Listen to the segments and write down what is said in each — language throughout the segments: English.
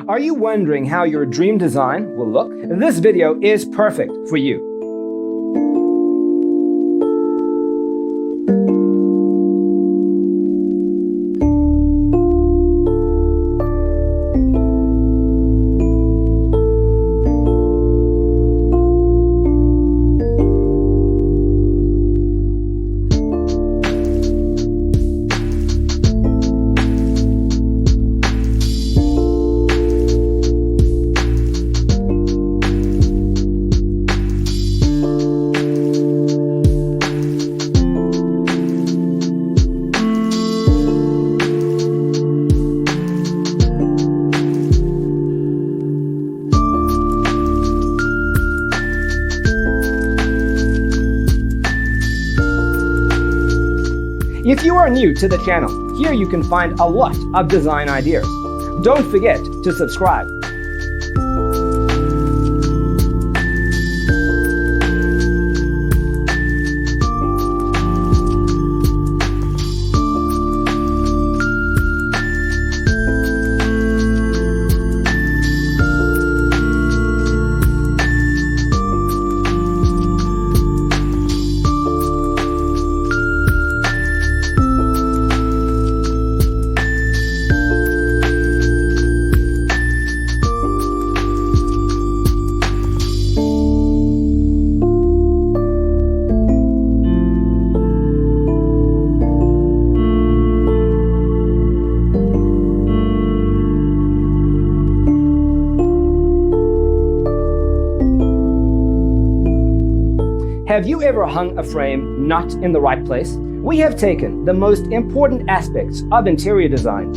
Are you wondering how your dream design will look? This video is perfect for you. If you are new to the channel, here you can find a lot of design ideas. Don't forget to subscribe. Have you ever hung a frame not in the right place? We have taken the most important aspects of interior design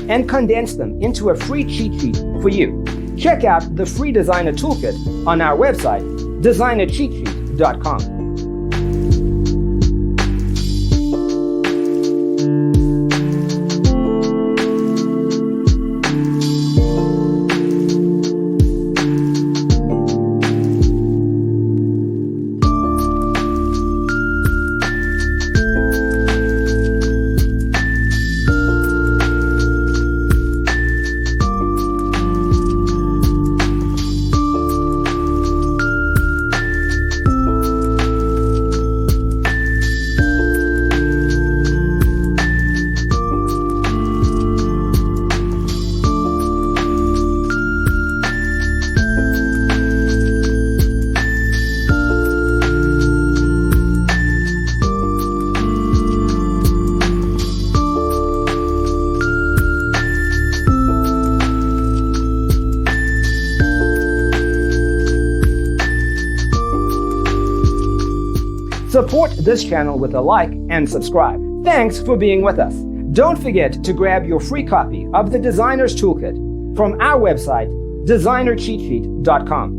and condensed them into a free cheat sheet for you. Check out the free designer toolkit on our website, designercheatsheet.com. Support this channel with a like and subscribe. Thanks for being with us. Don't forget to grab your free copy of the Designer's Toolkit from our website, designercheatsheet.com.